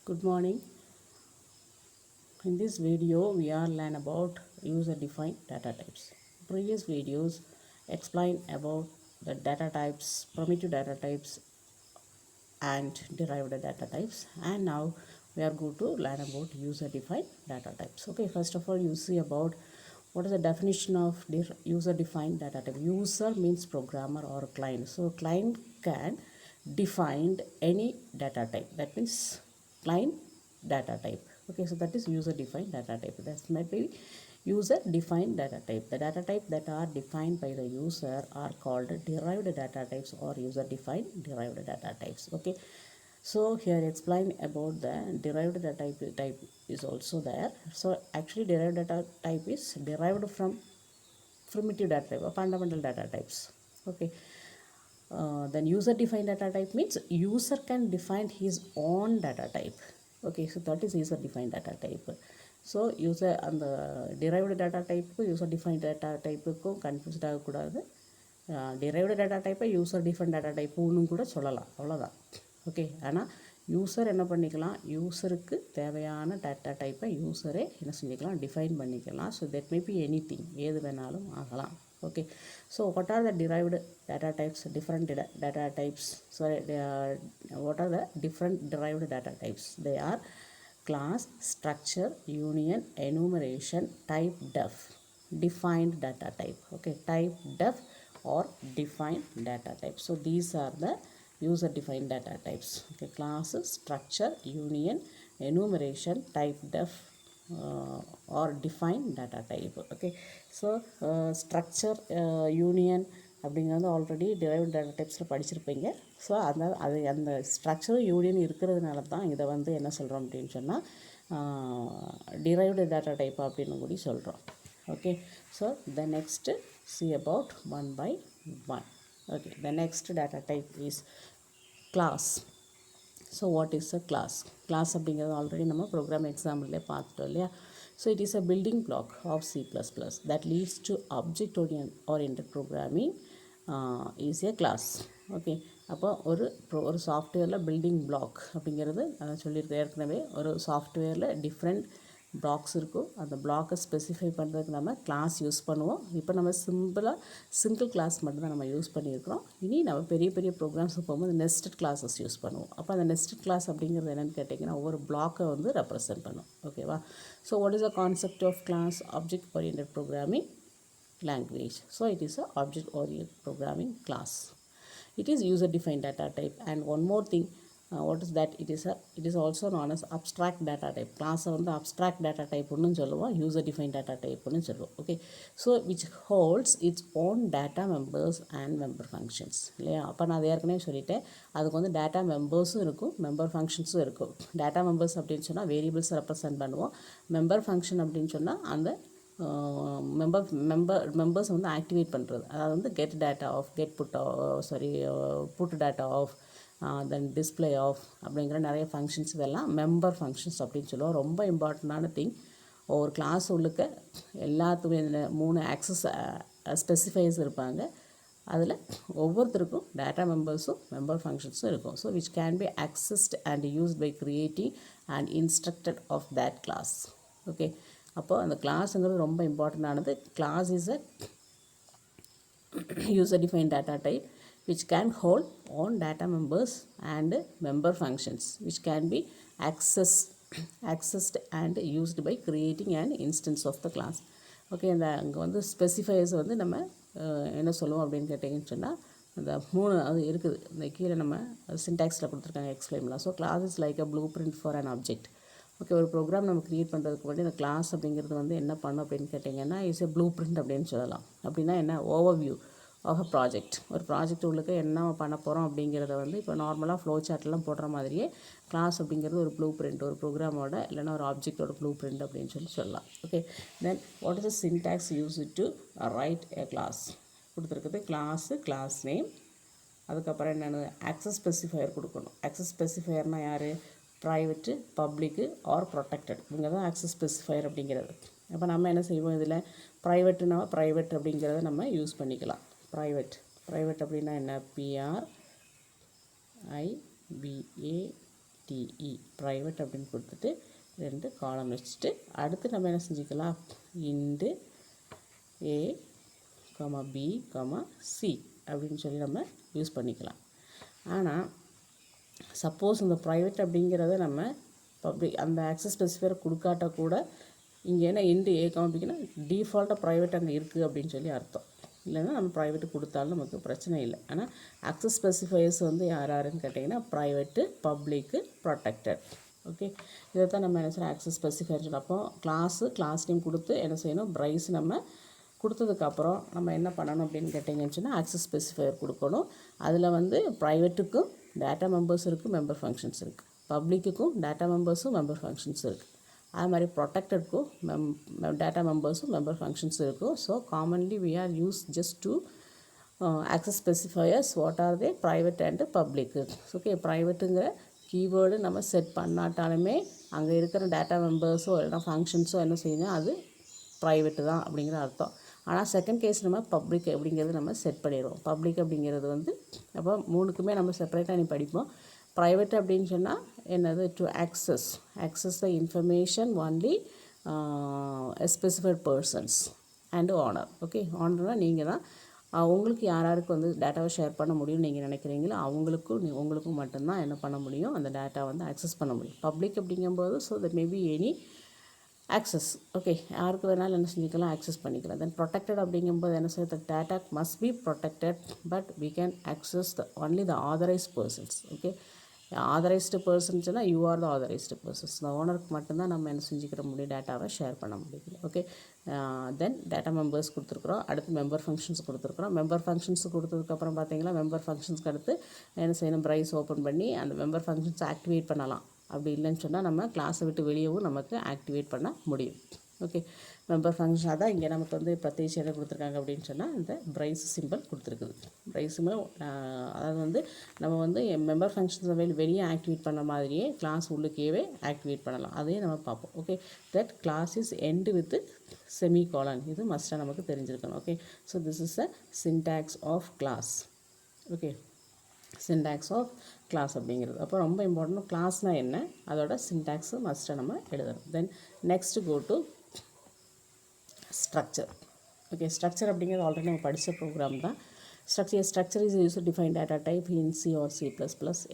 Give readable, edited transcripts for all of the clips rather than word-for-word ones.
Good morning. In this video, we are learn about user-defined data types. Previous videos explain about the data types, primitive data types, and derived data types. And now we are going to learn about user-defined data types. Okay, first of all, you see about what is the definition of user-defined data type. User means programmer or client. So client can define any data type. That means client data type. Okay, so that is user defined data type. That might be user defined data type. The data type that are defined by the user are called derived data types or user defined derived data types. Okay, so here explain about the derived data type is also there. So actually derived data type is derived from primitive data type or fundamental data types. Okay, then user defined data type means user can define his own data type. Okay, so that is user defined data type. So user அந்த derived data type user defined data type confused ஆகக்கூடாது. derived data type user defined data type ஒன்றும் கூட சொல்லலாம், அவ்வளோதான். Okay, ஆனால் user என்ன பண்ணிக்கலாம், யூசருக்கு தேவையான டேட்டா டைப்பை யூசரே என்ன செஞ்சுக்கலாம், டிஃபைன் பண்ணிக்கலாம். So that may be any thing, ஏது வேணாலும் ஆகலாம். Okay, so what are the derived data types? Different data types. Sorry, what are the different derived data types? They are class, structure, union, enumeration, type, def. Defined data type. Okay, type, def or defined data type. So these are the user defined data types. Okay, class, structure, union, enumeration, type, def or defined data type. Okay, so structure, union அப்படிங்கிறது already derived data typesல படிச்சிருப்பீங்க. So அந்த structure union இருக்கிறதுனால தான் இதை வந்து என்ன சொல்கிறோம் அப்படின்னு சொன்னால் derived data type அப்படின்னு கூட சொல்கிறோம். Okay, so the next see about one by one. Okay, the next data type is class. So what is a class? Class அப்படிங்கிறது ஆல்ரெடி நம்ம ப்ரோக்ராம் எக்ஸாம்பிள்லே பார்த்துட்டோம் இல்லையா. So it is a building block of C++ that leads to object oriented programming is a class. Okay, அப்போ ஒரு சாஃப்ட்வேரில் building block அப்படிங்கிறது அதை சொல்லியிருக்க ஏற்கனவே. ஒரு சாஃப்ட்வேரில் டிஃப்ரெண்ட் பிளாக்ஸ் இருக்கும். அந்த பிளாக்கை ஸ்பெசிஃபை பண்ணுறதுக்கு நம்ம கிளாஸ் யூஸ் பண்ணுவோம். இப்போ நம்ம சிங்கிள் கிளாஸ் மட்டும்தான் நம்ம யூஸ் பண்ணியிருக்கிறோம். இனி நம்ம பெரிய பெரிய ப்ரோக்ராம்ஸுக்கு போகும்போது நெஸ்டட் கிளாஸஸ் யூஸ் பண்ணுவோம். அப்போ அந்த நெஸ்டட் கிளாஸ் அப்படிங்கிறது என்னென்னு கேட்டிங்கன்னா ஒவ்வொரு பிளாக்கை வந்து ரெப்ரசென்ட் பண்ணும். ஓகேவா. So what is the concept of class? Object oriented programming language. So it is a object oriented programming class. It is user defined data type. And one more thing, what is that? It is also known as abstract data type. Class வந்து abstract data type ஒன்னு சொல்லுவோம், user defined data type ஒன்னு சொல்லுவோம். Okay, so which holds its own data members and member functions. இல்லையா. அப்போ நான் அதை ஏற்கனவே சொல்லிட்டேன், அதுக்கு வந்து டேட்டா மெம்பர்ஸும் இருக்கும், மெம்பர் ஃபங்க்ஷன்ஸும் இருக்கும். டேட்டா மெம்பர்ஸ் அப்படின்னு சொன்னால் வேரியபிள்ஸ் ரெப்ரசென்ட் பண்ணுவோம். மெம்பர் ஃபங்க்ஷன் அப்படின்னு சொன்னால் அந்த மெம்பர்ஸ் வந்து ஆக்டிவேட் பண்ணுறது. அதாவது வந்து get data of, put data of, then display of அப்படிங்கிற நிறைய ஃபங்க்ஷன்ஸ், இதெல்லாம் மெம்பர் ஃபங்க்ஷன்ஸ் அப்படின்னு சொல்லுவோம். ரொம்ப இம்பார்ட்டண்டான திங். ஒரு கிளாஸ் உள்ளுக்க எல்லாத்துக்குமே இதில் 3 ஆக்சஸ் ஸ்பெசிஃபைஸ் இருப்பாங்க. அதில் ஒவ்வொருத்தருக்கும் டேட்டா மெம்பர்ஸும் மெம்பர் ஃபங்க்ஷன்ஸும் இருக்கும். So which can be accessed and used by creating and instructed of that class. Okay, அப்போ அந்த கிளாஸுங்கிறது ரொம்ப இம்பார்ட்டண்டானது. Class is a user defined data type which can hold own data members and member functions which can be accessed and used by creating an instance of the class. Okay, அந்த அங்கே வந்து specifiers வந்து நம்ம என்ன சொல்லுவோம் அப்படின்னு கேட்டிங்கன்னு சொன்னால் அந்த 3 அது இருக்குது. இந்த கீழே நம்ம சின்டாக்ஸில் கொடுத்துருக்காங்க, எக்ஸ்பிளைன்லாம். So class is like a blueprint for an object. Okay, ஒரு ப்ரோக்ராம் நம்ம க்ரியேட் பண்ணுறதுக்கு முன்னாடி இந்த கிளாஸ் அப்படிங்கிறது வந்து என்ன பண்ணும் அப்படின்னு கேட்டிங்கன்னா இஸ் எ ப்ளூ பிரிண்ட் அப்படின்னு சொல்லலாம். அப்படின்னா என்ன, ஓவர்வியூ ஆஃப் அ ப்ராஜெக்ட். ஒரு ப்ராஜெக்ட் உள்ளுக்கு என்ன பண்ண போகிறோம் அப்படிங்கிறத வந்து இப்போ நார்மலாக ஃப்ளோ சார்ட்லாம் போடுற மாதிரியே கிளாஸ் அப்படிங்கிறது ஒரு ப்ளூ பிரிண்ட், ஒரு ப்ரோக்ராமோட இல்லைனா ஒரு ஆப்ஜெக்டோட ப்ளூ பிரிண்ட் அப்படின்னு சொல்லலாம். Okay, then what is the syntax use to write a class? கொடுத்துருக்குது கிளாஸு, கிளாஸ் நேம், அதுக்கப்புறம் என்னென்னு ஆக்சஸ் ஸ்பெசிஃபையர் கொடுக்கணும். ஆக்சஸ் ஸ்பெசிஃபையர்னால் யார்? ப்ரைவேட்டு, பப்ளிக்கு ஆர் ப்ரொடெக்டட். இவங்க தான் ஆக்சஸ் ஸ்பெசிஃபையர் அப்படிங்கிறது. அப்போ நம்ம என்ன செய்வோம், இதில் ப்ரைவேட்டுனா ப்ரைவேட் அப்படிங்கிறத நம்ம யூஸ் பண்ணிக்கலாம். ப்ரைவேட் அப்படின்னா என்ன? PRIVATE டிஇ ப்ரைவேட் அப்படின்னு கொடுத்துட்டு 2 காலம் வச்சுட்டு அடுத்து நம்ம என்ன செஞ்சுக்கலாம், இன்டு ஏ பி சி அப்படின்னு சொல்லி நம்ம யூஸ் பண்ணிக்கலாம். ஆனால் சப்போஸ் இந்த ப்ரைவேட் அப்படிங்கிறத நம்ம பப்ளிக் அந்த ஆக்சஸ் ஸ்பெசிஃபையர் கொடுக்காட்ட கூட இங்கே என்ன இன்டு ஏ பிக்குன்னா டிஃபால்ட்டாக ப்ரைவேட் அங்கே இருக்குது அப்படின்னு சொல்லி அர்த்தம். இல்லைன்னா நம்ம ப்ரைவேட்டு கொடுத்தாலும் நமக்கு பிரச்சனை இல்லை. ஆனால் ஆக்சஸ் ஸ்பெசிஃபையர்ஸ் வந்து யாருன்னு கேட்டிங்கன்னா ப்ரைவேட்டு, பப்ளிக்கு, ப்ரொடெக்டட். ஓகே, இதை தான் நம்ம என்ன செய்யணும் ஆக்சஸ் ஸ்பெசிஃபையர் சொல்லணும். அப்போ கிளாஸ் நேம் கொடுத்து என்ன செய்யணும், ப்ரைஸ் நம்ம கொடுத்ததுக்கப்புறம் நம்ம என்ன பண்ணணும் அப்படின்னு கேட்டிங்கன்னு சொன்னால் ஆக்சஸ் ஸ்பெசிஃபையர் கொடுக்கணும். அதில் வந்து ப்ரைவேட்டுக்கும் டேட்டா மெம்பர்ஸ் இருக்குது, மெம்பர் ஃபங்க்ஷன்ஸ் இருக்குது. பப்ளிக்குக்கும் டேட்டா மெம்பர்ஸும் மெம்பர் ஃபங்க்ஷன்ஸ் இருக்குது. அது மாதிரி ப்ரொடெக்டட்க்கும் டேட்டா மெம்பர்ஸும் மெம்பர் ஃபங்க்ஷன்ஸ் இருக்கும். So commonly we are use just two access specifiers what are they private and public. Okay, ப்ரைவேட்டுங்கிற கீவேர்டு நம்ம செட் பண்ணாட்டாலுமே அங்கே இருக்கிற டேட்டா மெம்பர்ஸோ இல்லைனா ஃபங்க்ஷன்ஸோ என்ன செய்யணும், அது ப்ரைவேட்டு தான் அப்படிங்கிற அர்த்தம். ஆனால் செகண்ட் கேஸ் நம்ம பப்ளிக் அப்படிங்கிறது நம்ம செட் பண்ணிடுவோம். பப்ளிக் அப்படிங்கிறது வந்து அப்போ மூணுக்குமே நம்ம செப்பரேட்டாக நீ படிப்போம். ப்ரைவேட் அப்படின்னு சொன்னால் என்னது, to access the information only specified persons and owner. Okay, ஓனர்னால் நீங்கள் தான் உங்களுக்கு யாருக்கு வந்து டேட்டாவை ஷேர் பண்ண முடியும்னு நீங்கள் நினைக்கிறீங்களோ உங்களுக்கும் மட்டும்தான் என்ன பண்ண முடியும், அந்த டேட்டா வந்து ஆக்சஸ் பண்ண முடியும். பப்ளிக் அப்படிங்கும்போது so that maybe any access. Okay, யாருக்கு வேணாலும் என்ன செஞ்சுக்கலாம், ஆக்சஸ் பண்ணிக்கலாம். தென் ப்ரொடெக்டட் அப்படிங்கும்போது என்ன செய்ய, data must be protected but we can access only the authorized persons. Okay, authorised person சொன்னால் you are the authorised persons. இந்த ஓனருக்கு மட்டும்தான் நம்ம என்ன செஞ்சுக்கிற முடியும், டேட்டாவை ஷேர் பண்ண முடியும். ஓகே, தென் டேட்டா மெம்பர்ஸ் கொடுத்துருக்குறோம். அடுத்து மெம்பர் ஃபங்க்ஷன்ஸ் கொடுத்துருக்குறோம். மெம்பர் ஃபங்க்ஷன்ஸ் கொடுத்ததுக்கப்புறம் பார்த்தீங்கன்னா மெம்பர் ஃபங்க்ஷன்ஸ்க்கு அடுத்து என்ன செய்யணும், ப்ரைஸ் ஓப்பன் பண்ணி அந்த மெம்பர் ஃபங்க்ஷன்ஸ் ஆக்டிவேட் பண்ணலாம். அப்படி இல்லைன்னு சொன்னால் நம்ம கிளாஸை விட்டு வெளியவும் நமக்கு ஆக்டிவேட் பண்ண முடியும். ஓகே, மெம்பர் ஃபங்க்ஷன் அதான் இங்கே நமக்கு வந்து பிரத்யேகம் என்ன கொடுத்துருக்காங்க அப்படின்னு சொன்னால் இந்த ப்ரைஸ் சிம்பிள் கொடுத்துருக்குது. ப்ரைஸ் சிம்பிள் அதாவது வந்து நம்ம வந்து மெம்பர் ஃபங்க்ஷன்ஸை வெளியே ஆக்டிவேட் பண்ண மாதிரியே கிளாஸ் உள்ளுக்கேவே ஆக்டிவேட் பண்ணலாம். அதையும் நம்ம பார்ப்போம். Okay, that class is end with semicolon. இது மஸ்ட்டாக நமக்கு தெரிஞ்சிருக்கணும். Okay, so this is a syntax of class. Okay, syntax of class அப்படிங்கிறது அப்போ ரொம்ப இம்பார்ட்டன்ட். கிளாஸ்னால் என்ன, அதோட சின்டாக்ஸு மஸ்ட்டாக நம்ம எழுதணும். Then next go to structure. Okay, structure அப்படிங்கிறது ஆல்ரெடி நம்ம படித்த ப்ரோக்ராம் தான். Structure is user define data type in C or C++.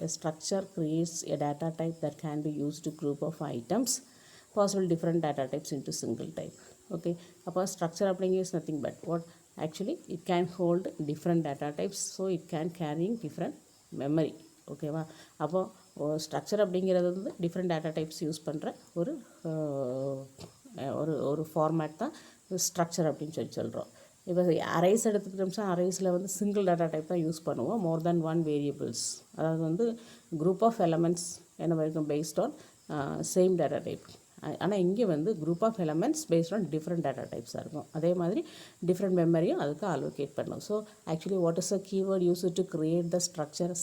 A structure creates a data type that can be used to group of items, possible different data types into single type. Okay, அப்போ structure அப்படிங்கிறது is nothing but what actually it can hold different data types, so it can carrying different memory. ஓகேவா, அப்போது structure அப்படிங்கிறது வந்து different data types use பண்ணுற ஒரு ஒரு format தான் ஸ்ட்ரக்சர் அப்படின்னு சொல்கிறோம். இப்போ அரேஸ் எடுத்துக்கிட்டோம்னா அரேஸில் வந்து சிங்கிள் டேட்டா டைப் தான் யூஸ் பண்ணுவோம், மோர் தேன் ஒன் வேரியபிள்ஸ். அதாவது வந்து குரூப் ஆஃப் எலமெண்ட்ஸ் என்ன இருக்கும், based on same data type. ஆனால் இங்கே வந்து group of elements based on different data டைப்ஸாக இருக்கும். அதே மாதிரி டிஃப்ரெண்ட் மெமரியும் அதுக்கு அலோகேட் பண்ணணும். So actually what is a keyword use to create the structure,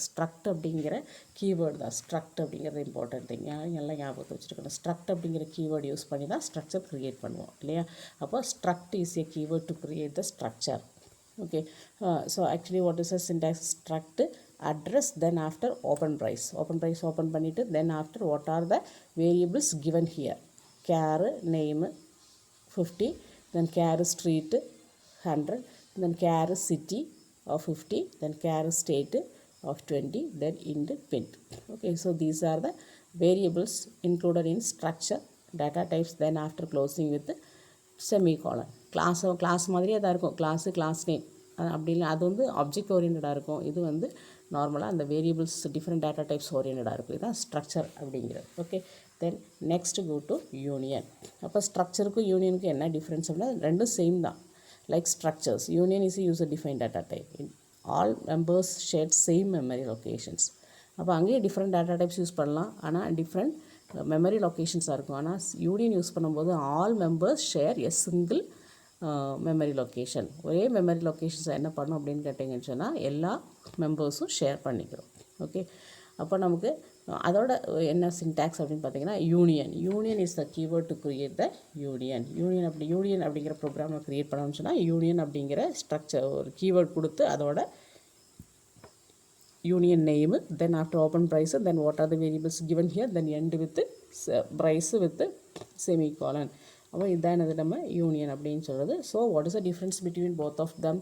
struct அப்படிங்கிற கீவேர்டு தான். ஸ்ட்ரக்ட் அப்படிங்கிறது இம்பார்ட்டன்ட் திங், எல்லாம் ஞாபகத்தை வச்சுருக்கணும். ஸ்ட்ரக்ட் அப்படிங்கிற கீவேர்டு யூஸ் பண்ணி தான் ஸ்ட்ரக்சர் க்ரியேட் பண்ணுவோம் இல்லையா. அப்போ struct is a keyword to create the structure. Okay, so actually what is a syntax, struct address, then after open brace open பண்ணிட்டு then after what are the variables given here, char name 50, then char street 100, then char city of 50, then char state of 20, then int print. Okay, so these are the variables included in structure data types, then after closing with the semicolon. Class மாதிரியே தான் இருக்கும், class name அப்படி இல்லை, அது வந்து object ஓரியன்டாக இருக்கும். இது வந்து நார்மலாக அந்த வேரியபிள்ஸ் டிஃப்ரெண்ட் டேட்டா டைப்ஸ் ஓரியன்டாக இருக்கும். இதுதான் ஸ்ட்ரக்சர் அப்படிங்கிறது. Okay, then next go to union. அப்போ ஸ்ட்ரக்சருக்கும் யூனியனுக்கும் என்ன டிஃப்ரென்ஸ் அப்படின்னா ரெண்டும் சேம் தான். Like structures, union is user define data type, all members share same memory locations. அப்போ அங்கேயே டிஃப்ரெண்ட் டேட்டா டைப்ஸ் யூஸ் பண்ணலாம், ஆனால் டிஃப்ரெண்ட் மெமரி லொக்கேஷன்ஸாக இருக்கும். ஆனால் யூனியன் யூஸ் பண்ணும்போது all members share a single memory location. ஒரே மெமரி லொக்கேஷன்ஸை என்ன பண்ணோம் அப்படின்னு கேட்டிங்கன்னு சொன்னால் எல்லா மெம்பர்ஸும் ஷேர் பண்ணிக்கிறோம். ஓகே, அப்போ நமக்கு அதோட என்ன சின்டாக்ஸ் அப்படின்னு பார்த்தீங்கன்னா union is the keyword to create the union அப்படிங்கிற ப்ரோக்ராமை க்ரியேட் பண்ணணும்னு சொன்னால் யூனியன் அப்படிங்கிற ஸ்ட்ரக்சர் ஒரு கீவேர்ட் கொடுத்து அதோட union name, then after open brace, then what are the variables given here, then end with brace with semicolon. அப்போ இதுதான் என்னது நம்ம யூனியன் அப்படின்னு சொல்கிறது. So what is the difference between both of them?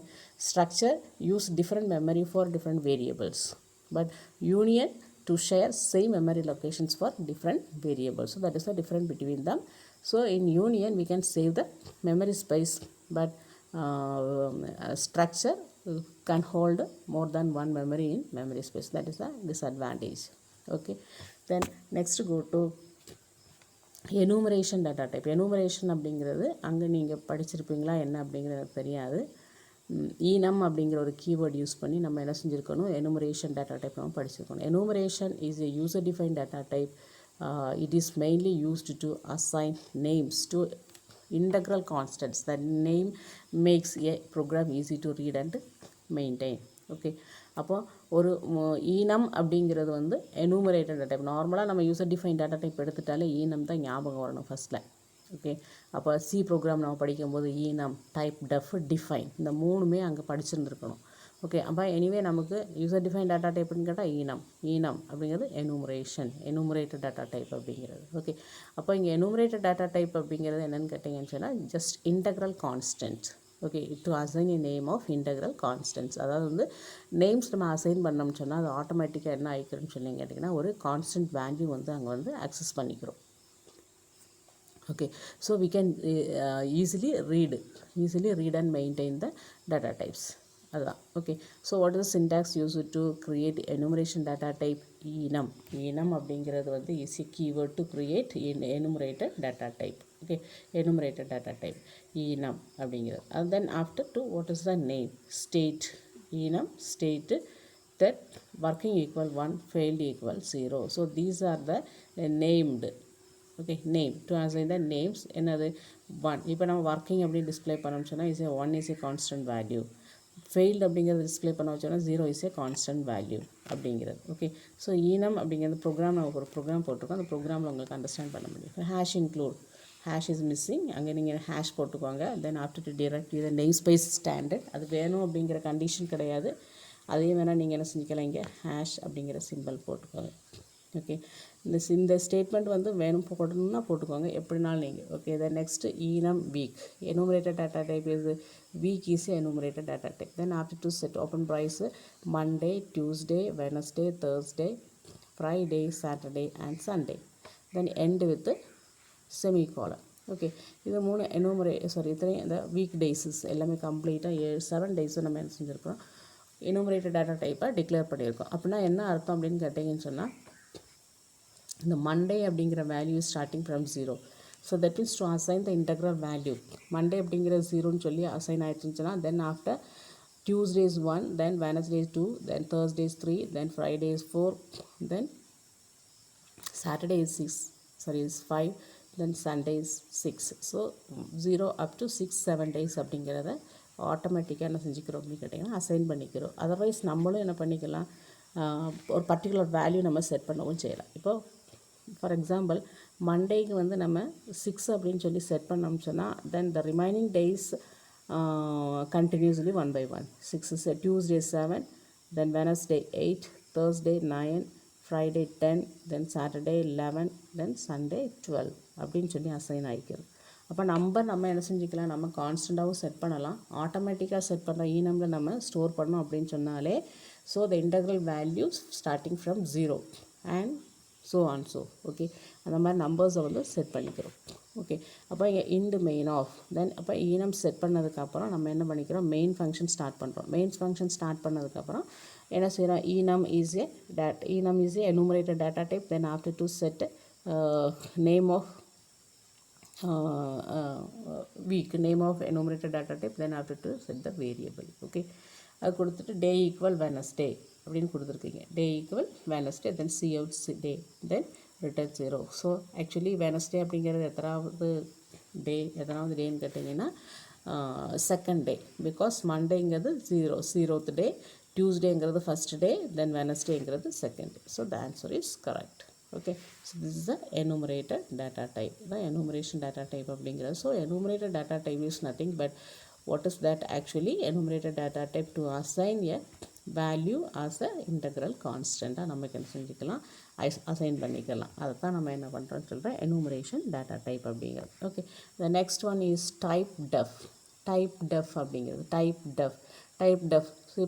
Structure use different memory for different variables, but union to share same memory locations for different variables. So that is the difference between them. So in union we can save the memory space, but structure can hold more than one memory in memory space. That is the disadvantage. Okay, then next go to enumeration data type. enumeration அப்படிங்கிறது அங்கே நீங்கள் படிச்சிருப்பீங்களா என்ன அப்படிங்கிறது தெரியாது. enum அப்படிங்கிற ஒரு keyword use பண்ணி நம்ம என்ன செஞ்சுருக்கணும், எனுமரேஷன் டேட்டா டைப் நம்ம படிச்சிருக்கணும். Enumeration is a user defined data type. It is mainly used to assign names to integral constants. The name makes a program easy to read and maintain. Okay, அப்போ ஒரு enum அப்படிங்கிறது வந்து enumerated data type. நார்மலாக நம்ம user define data type எடுத்துட்டாலே enum தான் ஞாபகம் வரணும் ஃபஸ்ட்டில். ஓகே, அப்போ சி ப்ரோக்ராம் நம்ம படிக்கும்போது enum, டைப், டெஃப், டிஃபைன் இந்த மூணுமே அங்கே படிச்சிருந்துருக்கணும். ஓகே, அப்போ எனிவே நமக்கு யூசர் டிஃபைன் டேட்டா டைப்னு கேட்டால் enum அப்படிங்கிறது எனுமரேட்டட் டேட்டா டைப் அப்படிங்கிறது. ஓகே, அப்போ இங்கே எனுமரேட்டட் டேட்டா டைப் அப்படிங்கிறது என்னென்னு கேட்டிங்கன்னு சொன்னால் just integral constant. Okay, to assign a name of integral constants. அதாவது வந்து நேம்ஸ் நம்ம அசைன் பண்ணோம்னு சொன்னால் அது ஆட்டோமேட்டிக்காக என்ன ஆகிக்கிறோன்னு சொல்லி கேட்டிங்கன்னா ஒரு கான்ஸ்டன்ட் வேல்யூ வந்து அங்கே வந்து அக்சஸ் பண்ணிக்கிறோம். Okay, so we can easily read and maintain the data types. Okay, so what is the syntax used to create enumeration data type? enum அப்படிங்கிறது வந்து is a keyword to create enumerated data type. Okay, enumerated data type enum அப்படிங்கிறது. And then after to what is the name? State. enum state that working equal 1, failed equal 0. So these are the named. Okay, name to assign the names என்னது 1. இப்போ நம்ம working அப்படி display பண்ணோம்னு சொன்னால் is 1 is a constant value. Failed அப்படிங்கிறது display பண்ண வச்சோன்னா 0 is a constant value அப்படிங்கிறது. ஓகே, ஸோ enum அப்படிங்கிறது ப்ரோக்ராம் நம்ம ஒரு ப்ரோக்ராம் போட்டிருக்கோம். அந்த ப்ரோக்ராமில் உங்களுக்கு அண்டர்ஸ்டாண்ட் பண்ண முடியும். Hash include, hash is missing, அங்கே நீங்கள் ஹேஷ் போட்டுக்கோங்க. தென் ஆஃப்டர் டு டிரெக்ட் இது நெய்ம் ஸ்பேஸ் ஸ்டாண்டர்ட், அது வேணும் அப்படிங்கிற கண்டிஷன் கிடையாது. அதையும் வேணால் நீங்கள் என்ன செஞ்சுக்கலாம், இங்கே ஹேஷ் அப்படிங்கிற சிம்பிள் போட்டுக்கோங்க. ஓகே, இந்த ஸ்டேட்மெண்ட் வந்து வேணும் போடணும்னா போட்டுக்கோங்க, எப்படினாலும் நீங்கள். Okay, then next enum week. enumerated data type is week is enumerated data type. Then after to set open brace Monday, Tuesday, Wednesday, Thursday, Friday, Saturday and Sunday. Then end with semicolon. Okay, இது 3 இத்தனை இந்த week டேஸஸ் எல்லாமே கம்ப்ளீட்டாக 7 டேஸும் நம்ம என்ன செஞ்சுருக்கோம், enumerated data டைப்பை declare பண்ணியிருக்கோம். அப்படின்னா என்ன அர்த்தம் அப்படின்னு கேட்டிங்கன்னு சொன்னால், இந்த மண்டே அப்படிங்கிற value starting from 0. So that means to assign the integral value Monday அப்படிங்கிற 0ன்னு சொல்லி அசைன் ஆகிடுச்சுன்னா, then after Tuesday's 1, then Wednesday's 2, then Thursday's 3, then Friday's 4, then Saturday is 5, then Sunday is 6. So 0 up to 6-7 days அப்படிங்கிறத ஆட்டோமேட்டிக்காக என்ன செஞ்சுக்கிறோம் அப்படின்னு கேட்டிங்கன்னா assign பண்ணிக்கிறோம். அதர்வைஸ் நம்மளும் என்ன பண்ணிக்கலாம், ஒரு பர்டிகுலர் வேல்யூ நம்ம செட் பண்ணவும் செய்யலாம். இப்போது ஃபார் எக்ஸாம்பிள் மண்டேக்கு வந்து நம்ம 6 அப்படின்னு சொல்லி செட் பண்ணோம்னு சொன்னால், then the remaining days continuously 1 by 1. 6 is Tuesday 7, then Wednesday 8, Thursday 9, Friday 10, then Saturday 11, then Sunday 12 அப்படின்னு சொல்லி அசைன் ஆகிக்கிறோம். அப்போ நம்பர் நம்ம என்ன செஞ்சுக்கலாம், நம்ம கான்ஸ்டண்ட்டாகவும் செட் பண்ணலாம், ஆட்டோமேட்டிக்காக செட் பண்ணுற enumல நம்ம ஸ்டோர் பண்ணோம் அப்படின்னு சொன்னாலே, so the integral values starting from 0 and so on so. Okay, அந்த மாதிரி நம்பர்ஸை வந்து செட் பண்ணிக்கிறோம். ஓகே, அப்போ இங்கே இண்டு மெயின் ஆஃப், தென் அப்போ enum செட் பண்ணதுக்கப்புறம் நம்ம என்ன பண்ணிக்கிறோம், மெயின் ஃபங்க்ஷன் ஸ்டார்ட் பண்ணுறோம். மெயின் ஃபங்க்ஷன் ஸ்டார்ட் பண்ணதுக்கப்புறம் என்ன செய்கிறோம், enum is a enumerated data type. Then after to set name of week, name of enumerated data type, then after to set the variable. Okay, அது கொடுத்துட்டு டே equal Wednesday அப்படின்னு கொடுத்துருக்கீங்க. Day equal Wednesday, then cout day, then return 0. So actually Wednesday அப்படிங்கிறது எத்தனாவது டேன்னு கேட்டிங்கன்னா second day, because மண்டேங்கிறது 0th day, டியூஸ்டேங்கிறது ஃபஸ்ட் டே, தென் வெனஸ்டேங்கிறது second day. So the answer is correct. Okay, so this is the enumerated data type, the enumeration data type அப்படிங்கிறது. So enumerated data type is nothing but what is that actually, enumerated data type to assign a value as a integral கான்ஸ்டண்ட்டாக நமக்கு என்ன செஞ்சுக்கலாம் assign பண்ணிக்கலாம். அதை தான் நம்ம என்ன பண்ணுறோம்னு சொல்கிறேன் எனுமரேஷன் டேட்டா டைப் அப்படிங்கிறது. Okay, the next one is typedef. Typedef அப்படிங்கிறது type def C++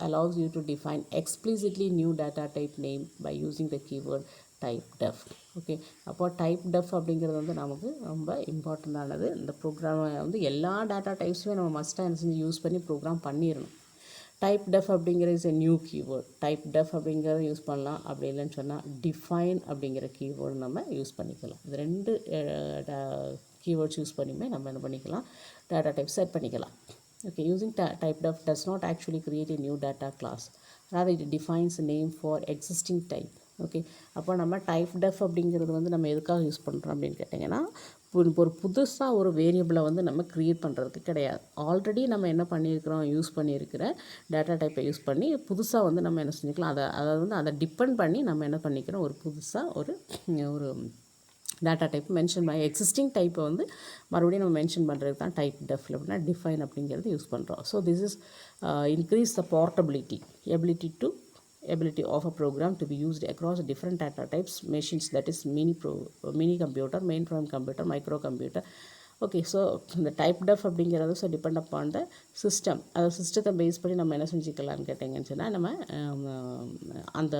allows you to define explicitly new data type name by using the keyword type def. Okay, அப்போ type def அப்படிங்கிறது வந்து நமக்கு ரொம்ப இம்பார்ட்டண்ட்டானது. இந்த program வந்து எல்லா data டைப்ஸுமே நம்ம மஸ்ட்டாக என்ன செஞ்சு யூஸ் பண்ணி ப்ரோக்ராம் பண்ணிடணும். டைப் டெஃப் அப்படிங்கிறது is a new keyword. Typedef அப்படிங்கிறத யூஸ் பண்ணலாம். அப்படி இல்லைன்னு சொன்னால் டிஃபைன் அப்படிங்கிற கீவேர்டு நம்ம யூஸ் பண்ணிக்கலாம். இது ரெண்டு கீவேர்ட்ஸ் யூஸ் பண்ணியுமே நம்ம என்ன பண்ணிக்கலாம், டேட்டா டைப் செட் பண்ணிக்கலாம். Okay, using type def does not actually create a new data class. Rather, it defines a name for existing type. Okay, அப்போ நம்ம டைப் டெஃப் அப்படிங்கிறது வந்து நம்ம எதுக்காக யூஸ் பண்ணுறோம் அப்படின்னு கேட்டிங்கன்னா, ஒரு புதுசாக ஒரு வேரியபிளை வந்து நம்ம க்ரியேட் பண்ணுறதுக்கு கிடையாது. ஆல்ரெடி நம்ம என்ன பண்ணியிருக்கிறோம், யூஸ் பண்ணியிருக்கிற டேட்டா டைப்பை யூஸ் பண்ணி புதுசாக வந்து நம்ம என்ன செஞ்சுக்கலாம், அதாவது வந்து அதை டிபெண்ட் பண்ணி நம்ம என்ன பண்ணிக்கிறோம், ஒரு புதுசாக ஒரு டேட்டா டைப் மென்ஷன் பண்ணி எக்ஸிஸ்டிங் டைப்பை வந்து மறுபடியும் நம்ம மென்ஷன் பண்ணுறதுக்கு தான் டைப் டெஃப்ல அப்படின்னா டிஃபைன் அப்படிங்கிறது யூஸ் பண்ணுறோம். So this is increase the portability ability of a program to be used across different data types machines, that is mini computer, mainframe computer, microcomputer. Okay, so இந்த type def அப்படிங்கிறது so depend upon the system. அந்த சிஸ்டத்தை base பண்ணி நம்ம என்ன செஞ்சுக்கலான்னு கேட்டிங்கன்னு சொன்னால், நம்ம அந்த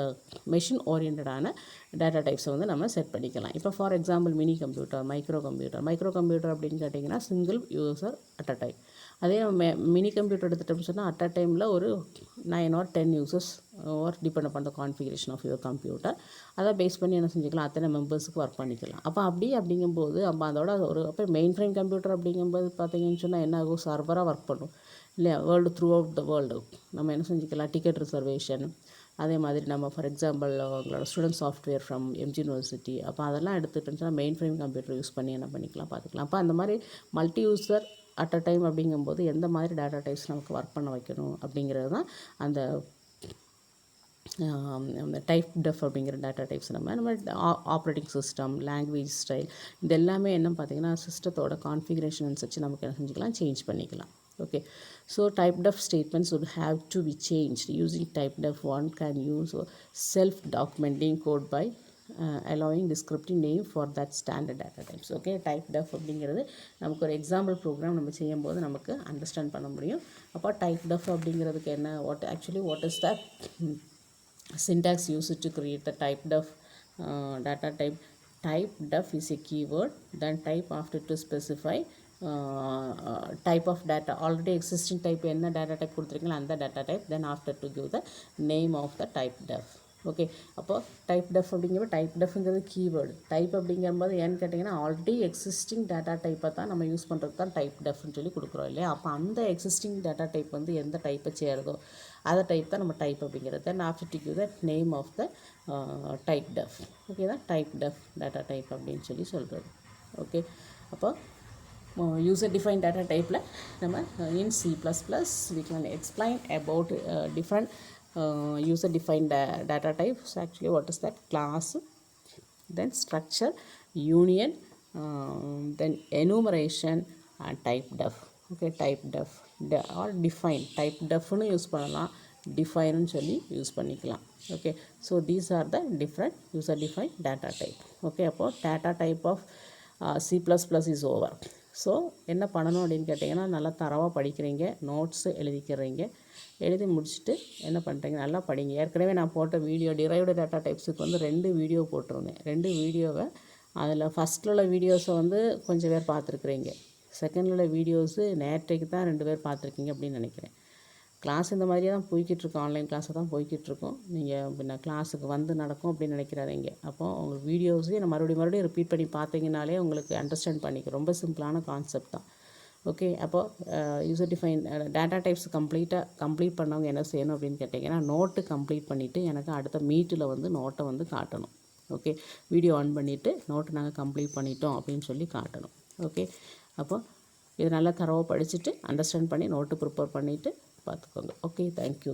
மெஷின் ஓரியன்டான டேட்டா டைப்ஸை வந்து நம்ம செட் பண்ணிக்கலாம். இப்போ for example mini computer, micro computer அப்படின்னு கேட்டிங்கன்னா single user at a time. அதே மினி கம்ப்யூட்டர் எடுத்துட்டோம்னு சொன்னால் அட் அ டைமில் ஒரு 9 or 10 users or depend upon the configuration of your computer. அதை பேஸ் பண்ணி என்ன செஞ்சுக்கலாம், அத்தனை மெம்பர்ஸுக்கு ஒர்க் பண்ணிக்கலாம். அப்போ அப்படிங்கும்போது அதோட அப்போ மெயின் ஃப்ரேம் கம்ப்யூட்டர் அப்படிங்கும்போது பார்த்தீங்கன்னு சொன்னால் என்ன ஆகும், சர்வராக ஒர்க் பண்ணும் இல்லையா, world through out the world. நம்ம என்ன செஞ்சுக்கலாம், டிக்கெட் ரிசர்வேஷன், அதே மாதிரி நம்ம ஃபார் எக்ஸாம்பிள் உங்களோட student software from MG university, அப்போ அதெல்லாம் எடுத்துகிட்டோன்னு சொன்னால் மெயின் ஃப்ரேம் கம்ப்யூட்டர் யூஸ் பண்ணி என்ன பண்ணிக்கலாம், பார்த்துக்கலாம். அப்போ அந்த மாதிரி multi user at a time அப்படிங்கும்போது எந்த மாதிரி டேட்டா டைப்ஸ் நமக்கு ஒர்க் பண்ண வைக்கணும் அப்படிங்கிறது தான் அந்த டைப் டெஃப் அப்படிங்கிற டேட்டா டைப்ஸ். நம்ம ஆப்ரேட்டிங் சிஸ்டம், லாங்குவேஜ் ஸ்டைல், இது எல்லாமே என்ன பார்த்திங்கன்னா சிஸ்டத்தோட கான்ஃபிகரேஷன்ஸ் வச்சு நமக்கு என்ன செஞ்சுக்கலாம், சேஞ்ச் பண்ணிக்கலாம். Okay, so type def statements would have to be changed. Using type def, one can use self-documenting code by allowing descriptive name for that standard data types. Okay, type def அப்படிங்கிறது நமக்கு ஒரு example program நம்ம செய்யும்போது நமக்கு understand பண்ண முடியும். அப்போ type def அப்படிங்கிறதுக்கு என்ன, what is the syntax used to create the type def data type. Type def is a keyword, then type after to specify type of data, already existing type என்ன data type கொடுத்துருக்கீங்களோ அந்த data type, then after to give the name of the type def. Okay, அப்போது type def அப்படிங்கிறப்ப type டெஃப்ங்கிறது keyword. Type அப்படிங்கும்போது ஏன்னு கேட்டிங்கன்னா already existing data டைப்பை தான் நம்ம use பண்ணுறது தான் டைப் டெஃப்னு சொல்லி கொடுக்குறோம் இல்லையா. அப்போ அந்த எக்ஸிஸ்டிங் டேட்டா டைப் வந்து எந்த டைப்பை சேருதோ அதை டைப் தான் நம்ம டைப் அப்படிங்கிறது. Then after to give the name of the typedef. Okay தான் டைப் டெஃப் டேட்டா டைப் அப்படின்னு சொல்லி சொல்கிறது. ஓகே, அப்போ user defined data type la nama in C++ we can explain about different user defined data types. Actually what is that, class, then structure, union, then enumeration and type def. Okay, type def or define, type def nu use பண்ணலாம், define னு சொல்லி use பண்ணிக்கலாம். Okay, so these are the different user defined data type. Okay, அப்போ data type of C++ is over. So என்ன பண்ணணும் அப்படின்னு கேட்டிங்கன்னா, நல்லா தரவாக படிக்கிறீங்க, நோட்ஸு எழுதிக்கிறீங்க, எழுதி முடிச்சுட்டு என்ன பண்ணுறீங்க, நல்லா படிங்க. ஏற்கனவே நான் போட்ட வீடியோ டிரைவ்டு டேட்டா டைப்ஸுக்கு வந்து 2 வீடியோ போட்டிருந்தேன். 2 வீடியோவை அதில் ஃபஸ்ட்டில் உள்ள வீடியோஸை வந்து கொஞ்சம் பேர் பார்த்துருக்குறீங்க, செகண்டில் உள்ள வீடியோஸு நேற்றைக்கு தான் 2 பேர் பார்த்துருக்கீங்க அப்படின்னு நினைக்கிறேன். கிளாஸ் இந்த மாதிரியே தான் போய்கிட்ருக்கோம், ஆன்லைன் கிளாஸை தான் போய்கிட்ருக்கோம். நீங்கள் பின்ன கிளாஸுக்கு வந்து நடக்கும் அப்படின்னு நினைக்கிறாதீங்க. அப்போது உங்களுக்கு வீடியோஸையும் நான் மறுபடியும் ரிப்பீட் பண்ணி பார்த்தீங்கனாலே உங்களுக்கு அண்டர்ஸ்டாண்ட் பண்ணிக்க ரொம்ப சிம்பிளான கான்செப்ட் தான். ஓகே, அப்போது user define data types complete பண்ணவங்க என்ன செய்யணும் அப்படின்னு கேட்டிங்கன்னா, நோட்டு கம்ப்ளீட் பண்ணிவிட்டு எனக்கு அடுத்த மீட்டில் வந்து நோட்டை வந்து காட்டணும். ஓகே, வீடியோ ஆன் பண்ணிவிட்டு நோட்டு நாங்கள் கம்ப்ளீட் பண்ணிட்டோம் அப்படின்னு சொல்லி காட்டணும். ஓகே, அப்போது இது நல்லா தரவாக படிச்சுட்டு அண்டர்ஸ்டாண்ட் பண்ணி நோட்டு ப்ரிப்பேர் பண்ணிவிட்டு பார்த்துக்கோங்க. Okay, thank you.